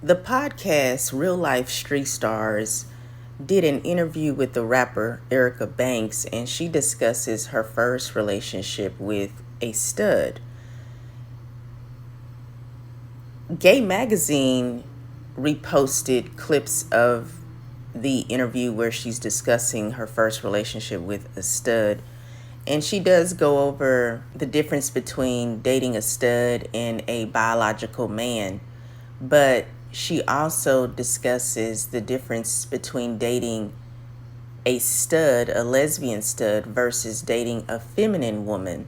The podcast Real Life Street Stars did an interview with the rapper Erica Banks, and she discusses her first relationship with a stud. Gay Magazine reposted clips of the interview where she's discussing her first relationship with a stud, and she does go over the difference between dating a stud and a biological man, but she also discusses the difference between dating a stud, a lesbian stud, versus dating a feminine woman.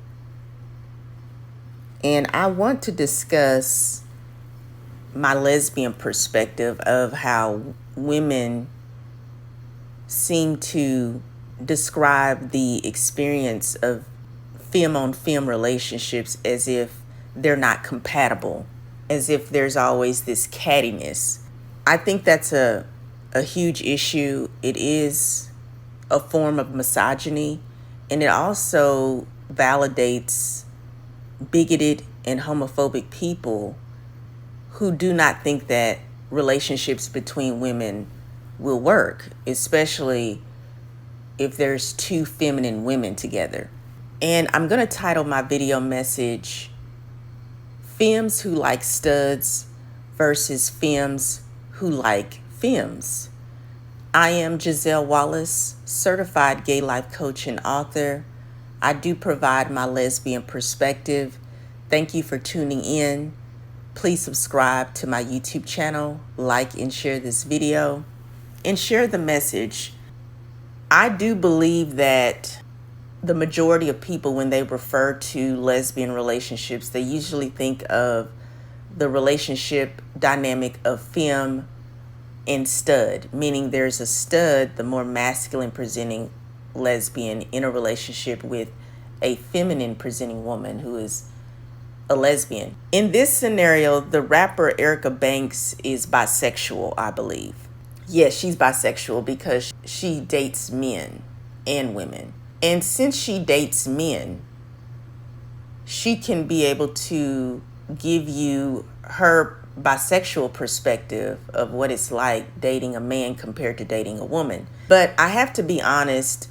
And I want to discuss my lesbian perspective of how women seem to describe the experience of femme-on-femme relationships as if they're not compatible, as if there's always this cattiness. I think that's a huge issue. It is a form of misogyny, and it also validates bigoted and homophobic people who do not think that relationships between women will work, especially if there's two feminine women together. And I'm going to title my video message, Femmes Who Like Studs versus Femmes Who Like Femmes. I am Giselle Wallace, certified gay life coach and author. I do provide my lesbian perspective. Thank you for tuning in. Please subscribe to my YouTube channel, like and share this video, and share the message. I do believe that the majority of people, when they refer to lesbian relationships, they usually think of the relationship dynamic of femme and stud, meaning there's a stud, the more masculine presenting lesbian, in a relationship with a feminine presenting woman who is a lesbian. In this scenario, the rapper Erica Banks is bisexual, I believe. Yes, she's bisexual because she dates men and women. And since she dates men, she can be able to give you her bisexual perspective of what it's like dating a man compared to dating a woman. But I have to be honest,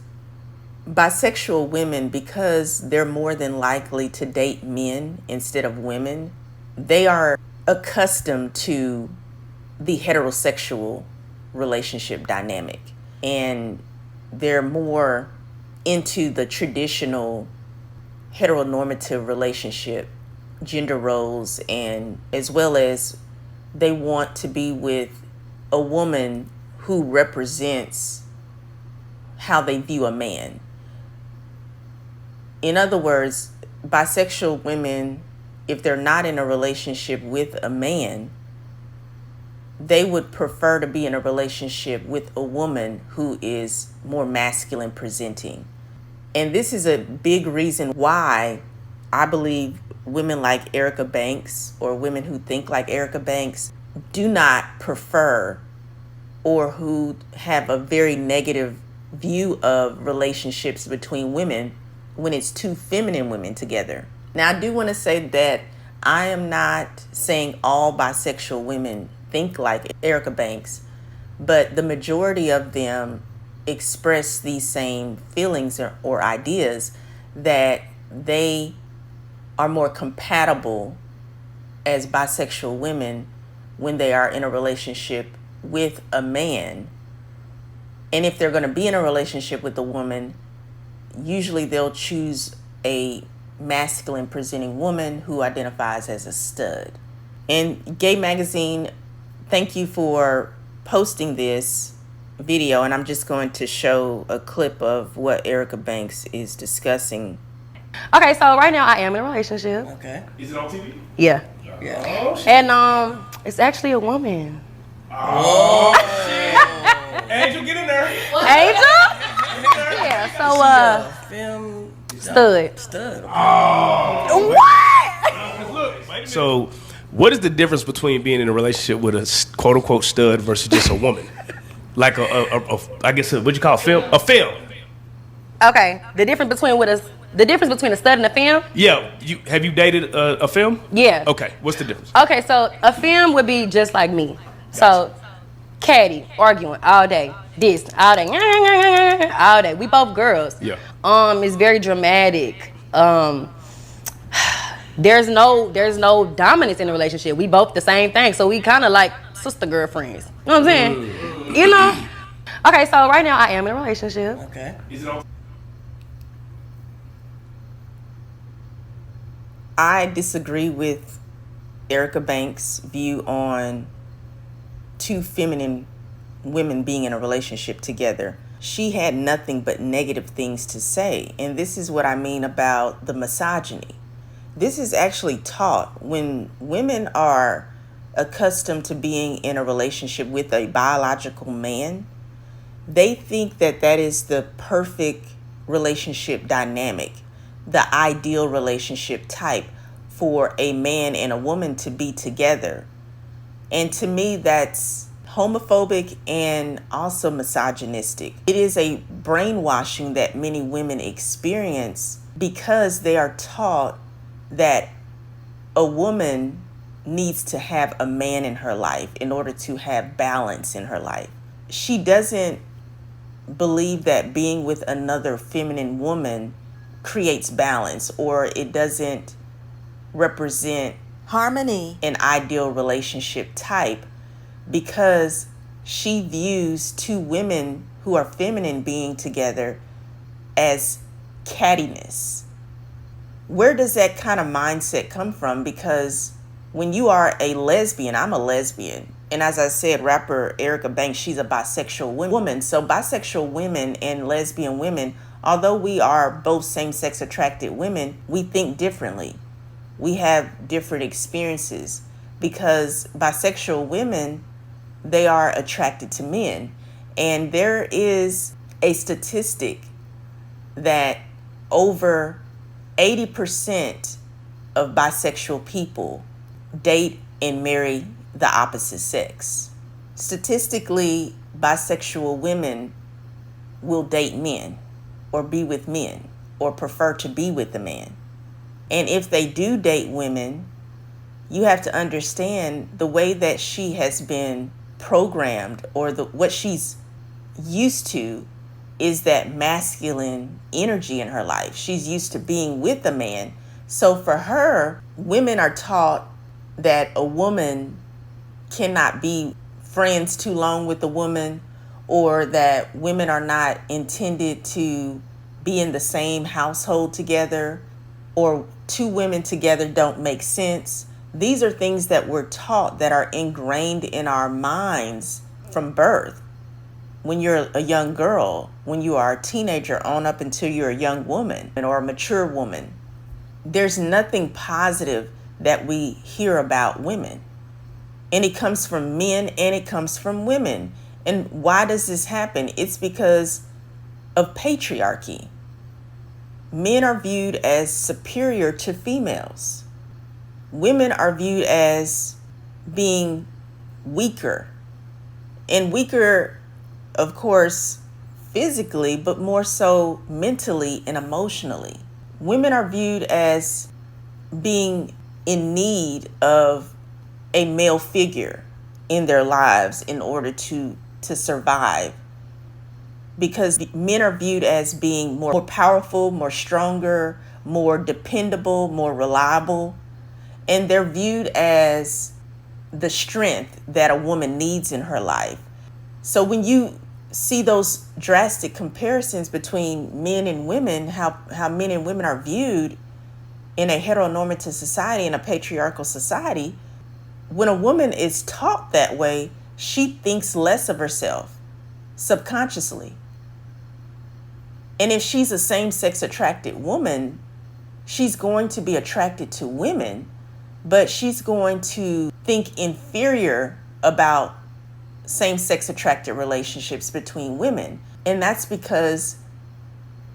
bisexual women, because they're more than likely to date men instead of women, they are accustomed to the heterosexual relationship dynamic, and they're more into the traditional heteronormative relationship gender roles, and as well as they want to be with a woman who represents how they view a man. In other words, bisexual women, if they're not in a relationship with a man, they would prefer to be in a relationship with a woman who is more masculine presenting. And this is a big reason why I believe women like Erica Banks, or women who think like Erica Banks, do not prefer, or who have a very negative view of relationships between women when it's two feminine women together. Now, I do want to say that I am not saying all bisexual women think like Erica Banks, but the majority of them express these same feelings or ideas, that they are more compatible as bisexual women when they are in a relationship with a man. And if they're going to be in a relationship with a woman, usually they'll choose a masculine presenting woman who identifies as a stud. And Gay Magazine, thank you for posting this video, and I'm just going to show a clip of what Erica Banks is discussing. Okay, so right now I am in a relationship. Okay. Is it on TV? Yeah. Yeah. Oh, shit. And it's actually a woman. Oh, shit. Angel, get in there. Angel? Yeah, so Film stud. Oh. What? Look, so, what is the difference between being in a relationship with a quote unquote stud versus just a woman? Like I guess what you call a film? A film. Okay, the difference between a stud and a femme? Yeah, have you dated a film? Yeah. Okay, what's the difference? Okay, so a femme would be just like me. So, catty, arguing all day, this, all day, all day. We both girls. Yeah. It's very dramatic. There's no dominance in the relationship. We both the same thing. So we kind of like sister girlfriends. You know what I'm saying? You know? Okay, so right now I am in a relationship. Okay. I disagree with Erica Banks' view on two feminine women being in a relationship together. She had nothing but negative things to say. And this is what I mean about the misogyny. This is actually taught when women are accustomed to being in a relationship with a biological man. They think that that is the perfect relationship dynamic, the ideal relationship type for a man and a woman to be together. And to me, that's homophobic and also misogynistic. It is a brainwashing that many women experience because they are taught that a woman needs to have a man in her life in order to have balance in her life. She doesn't believe that being with another feminine woman creates balance, or it doesn't represent Harmony. an ideal relationship type, because she views two women who are feminine being together as cattiness. Where does that kind of mindset come from? Because when you are a lesbian, I'm a lesbian. And as I said, rapper Erica Banks, she's a bisexual woman. So bisexual women and lesbian women, although we are both same-sex attracted women, we think differently. We have different experiences because bisexual women, they are attracted to men. And there is a statistic that over 80% of bisexual people date and marry the opposite sex. Statistically, bisexual women will date men or be with men or prefer to be with the man. And if they do date women, you have to understand the way that she has been programmed, or what she's used to is that masculine energy in her life. She's used to being with a man. So for her, women are taught that a woman cannot be friends too long with a woman, or that women are not intended to be in the same household together, or two women together don't make sense. These are things that we're taught that are ingrained in our minds from birth. When you're a young girl, when you are a teenager on up until you're a young woman or a mature woman, there's nothing positive that we hear about women. And it comes from men and it comes from women. And why does this happen? It's because of patriarchy. Men are viewed as superior to females. Women are viewed as being weaker. And weaker, of course, physically, but more so mentally and emotionally. Women are viewed as being in need of a male figure in their lives in order to survive, because men are viewed as being more powerful, more stronger, more dependable, more reliable, and they're viewed as the strength that a woman needs in her life. So when you see those drastic comparisons between men and women, how men and women are viewed in a heteronormative society, in a patriarchal society, when a woman is taught that way, she thinks less of herself subconsciously. And if she's a same-sex attracted woman, she's going to be attracted to women, but she's going to think inferior about same-sex attracted relationships between women. And that's because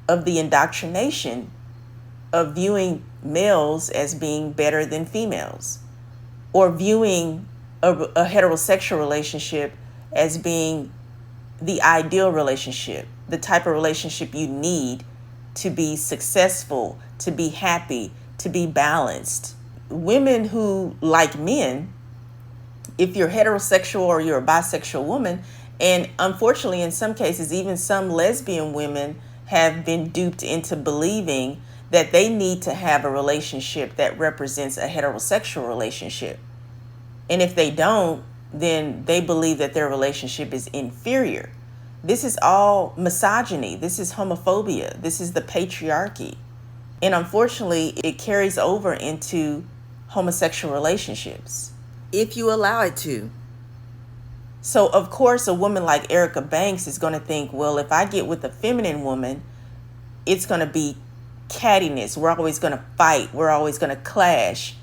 of the indoctrination of viewing males as being better than females, or viewing a heterosexual relationship as being the ideal relationship, the type of relationship you need to be successful, to be happy, to be balanced. Women who like men if you're heterosexual or you're a bisexual woman. And unfortunately, in some cases, even some lesbian women have been duped into believing that they need to have a relationship that represents a heterosexual relationship. And if they don't, then they believe that their relationship is inferior. This is all misogyny. This is homophobia. This is the patriarchy. And unfortunately, it carries over into homosexual relationships, if you allow it to. So, of course, a woman like Erica Banks is going to think, well, if I get with a feminine woman, it's going to be cattiness. We're always going to fight. We're always going to clash.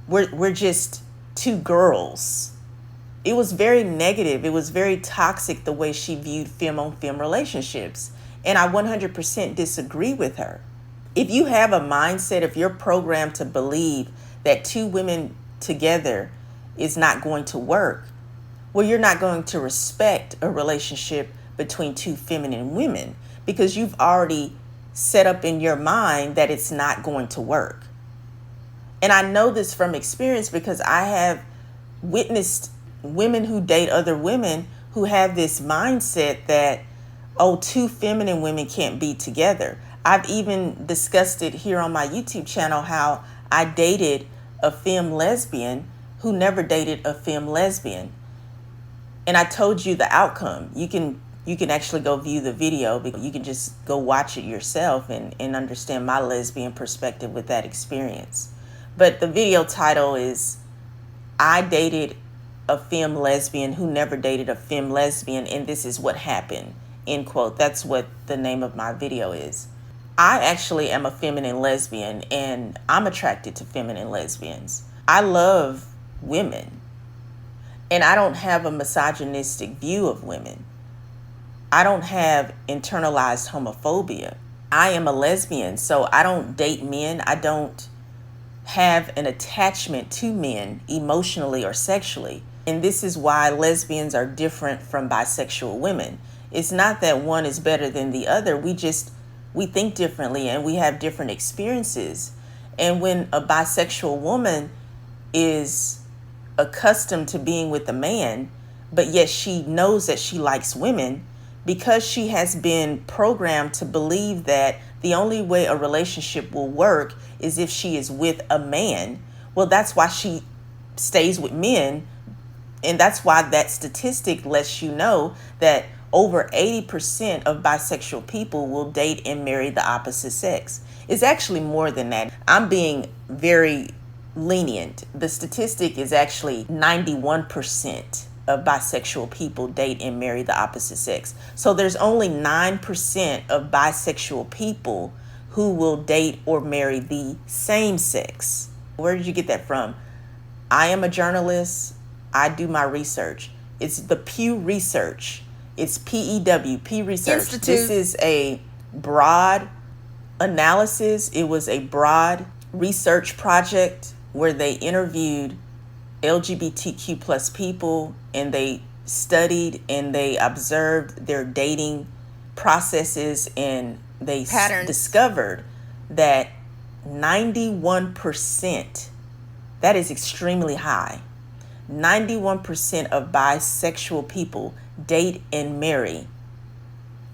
We're just two girls. It was very negative. It was very toxic the way she viewed femme-on-femme relationships. And I 100% disagree with her. If you have a mindset, if you're programmed to believe that two women together is not going to work, well, you're not going to respect a relationship between two feminine women because you've already set up in your mind that it's not going to work. And I know this from experience because I have witnessed women who date other women who have this mindset that, oh, two feminine women can't be together. I've even discussed it here on my YouTube channel how I dated a femme lesbian who never dated a femme lesbian. And I told you the outcome. You can actually go view the video, but you can just go watch it yourself and understand my lesbian perspective with that experience. But the video title is, I dated a femme lesbian who never dated a femme lesbian, and this is what happened, end quote. That's what the name of my video is. I actually am a feminine lesbian, and I'm attracted to feminine lesbians. I love women, and I don't have a misogynistic view of women. I don't have internalized homophobia. I am a lesbian, so I don't date men. I don't have an attachment to men emotionally or sexually. And this is why lesbians are different from bisexual women. It's not that one is better than the other. We think differently and we have different experiences. And when a bisexual woman is accustomed to being with a man, but yet she knows that she likes women, because she has been programmed to believe that the only way a relationship will work is if she is with a man, well, that's why she stays with men. And that's why that statistic lets you know that over 80% of bisexual people will date and marry the opposite sex. It's actually more than that. I'm being very lenient. The statistic is actually 91% of bisexual people date and marry the opposite sex. So there's only 9% of bisexual people who will date or marry the same sex. Where did you get that from? I am a journalist. I do my research. It's the Pew Research. It's PEW, Pew Research. Institute. This is a broad analysis. It was a broad research project where they interviewed LGBTQ plus people, and they studied and they observed their dating processes, and they discovered that 91%, that is extremely high, 91% of bisexual people date and marry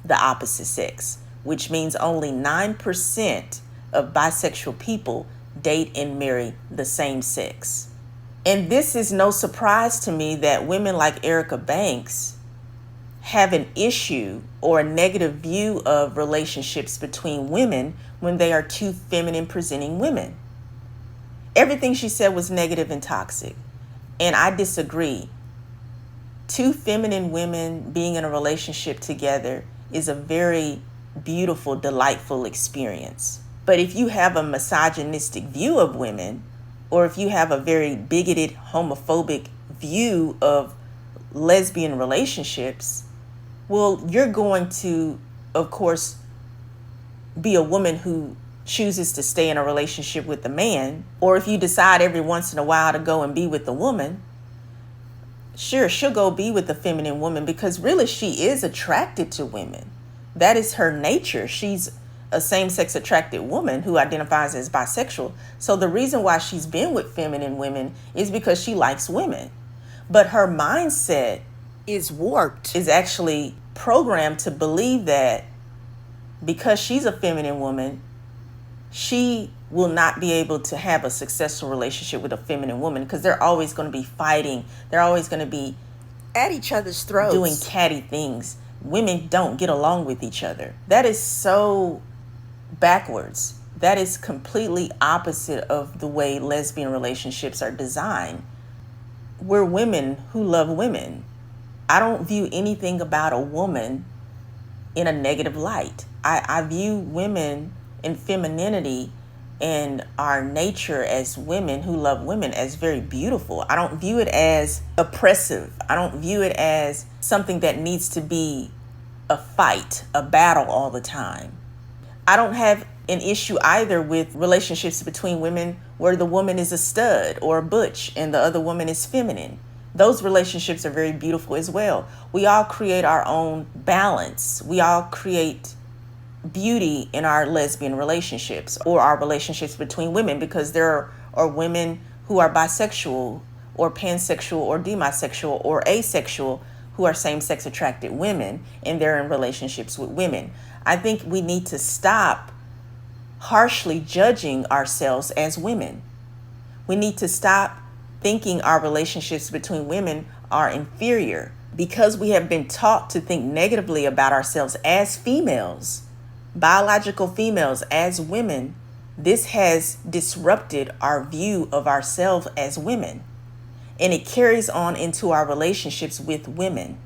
the opposite sex, which means only 9% of bisexual people date and marry the same sex. And this is no surprise to me that women like Erica Banks have an issue or a negative view of relationships between women when they are two feminine presenting women. Everything she said was negative and toxic. And I disagree. Two feminine women being in a relationship together is a very beautiful, delightful experience. But if you have a misogynistic view of women, or if you have a very bigoted, homophobic view of lesbian relationships, well, you're going to, of course, be a woman who chooses to stay in a relationship with a man. Or if you decide every once in a while to go and be with a woman, sure, she'll go be with a feminine woman because really she is attracted to women. That is her nature. She's a same-sex attracted woman who identifies as bisexual. So the reason why she's been with feminine women is because she likes women. But her mindset Is warped. is actually programmed to believe that because she's a feminine woman, she will not be able to have a successful relationship with a feminine woman, because they're always going to be fighting. They're always going to be At each other's throats. doing catty things. Women don't get along with each other. That is so backwards. That is completely opposite of the way lesbian relationships are designed. We're women who love women. I don't view anything about a woman in a negative light. I view women and femininity and our nature as women who love women as very beautiful. I don't view it as oppressive. I don't view it as something that needs to be a fight, a battle all the time. I don't have an issue either with relationships between women where the woman is a stud or a butch and the other woman is feminine. Those relationships are very beautiful as well. We all create our own balance. We all create beauty in our lesbian relationships or our relationships between women, because there are women who are bisexual or pansexual or demisexual or asexual who are same-sex attracted women, and they're in relationships with women. I think we need to stop harshly judging ourselves as women. We need to stop thinking our relationships between women are inferior, because we have been taught to think negatively about ourselves as females, biological females, as women. This has disrupted our view of ourselves as women, and it carries on into our relationships with women.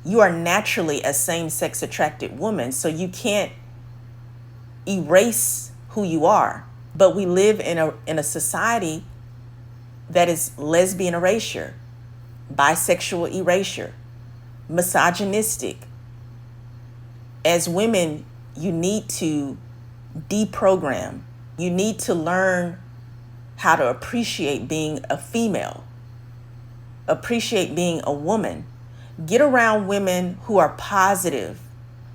You are naturally a same-sex attracted woman, so you can't erase who you are. But we live in a society that is lesbian erasure, bisexual erasure, misogynistic. As women, you need to deprogram. You need to learn how to appreciate being a female, appreciate being a woman. Get around women who are positive,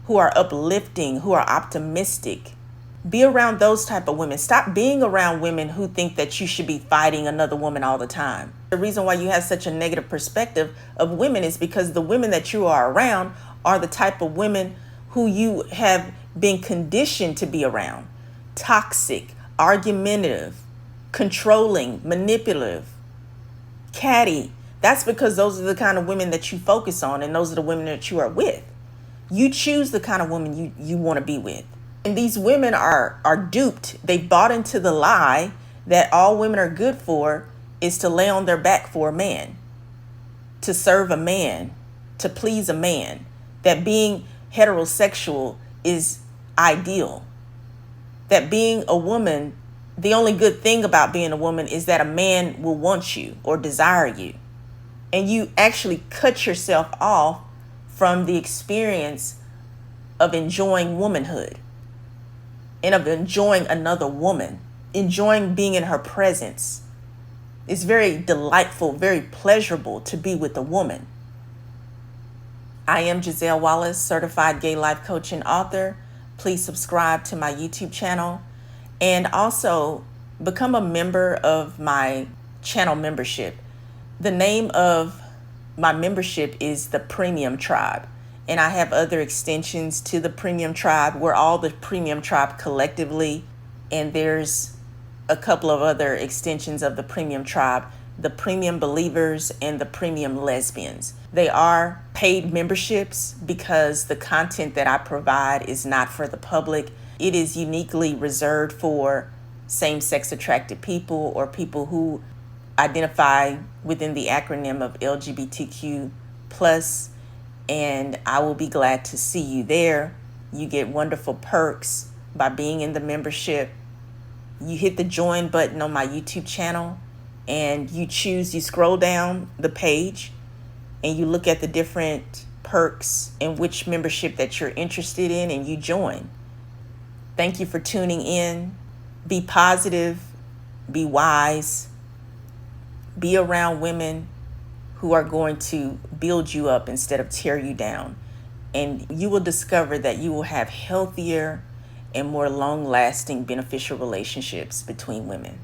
who are uplifting, who are optimistic. Be around those type of women. Stop being around women who think that you should be fighting another woman all the time. The reason why you have such a negative perspective of women is because the women that you are around are the type of women who you have been conditioned to be around. Toxic, argumentative, controlling, manipulative, catty. That's because those are the kind of women that you focus on, and those are the women that you are with. You choose the kind of woman you want to be with. And these women are duped. They bought into the lie that all women are good for is to lay on their back for a man, to serve a man, to please a man, that being heterosexual is ideal, that being a woman, the only good thing about being a woman is that a man will want you or desire you. And you actually cut yourself off from the experience of enjoying womanhood and of enjoying another woman, enjoying being in her presence. It's very delightful, very pleasurable to be with a woman. I am Giselle Wallace, certified gay life coach and author. Please subscribe to my YouTube channel and also become a member of my channel membership. The name of my membership is the Premium Tribe. And I have other extensions to the Premium Tribe. We're all the Premium Tribe collectively. And there's a couple of other extensions of the Premium Tribe, the Premium Believers and the Premium Lesbians. They are paid memberships because the content that I provide is not for the public. It is uniquely reserved for same-sex attracted people or people who identify within the acronym of LGBTQ+. And I will be glad to see you there. You get wonderful perks by being in the membership. You hit the join button on my YouTube channel and you scroll down the page and you look at the different perks and which membership that you're interested in and you join. Thank you for tuning in. Be positive, be wise, be around women who are going to build you up instead of tear you down. And you will discover that you will have healthier and more long-lasting beneficial relationships between women.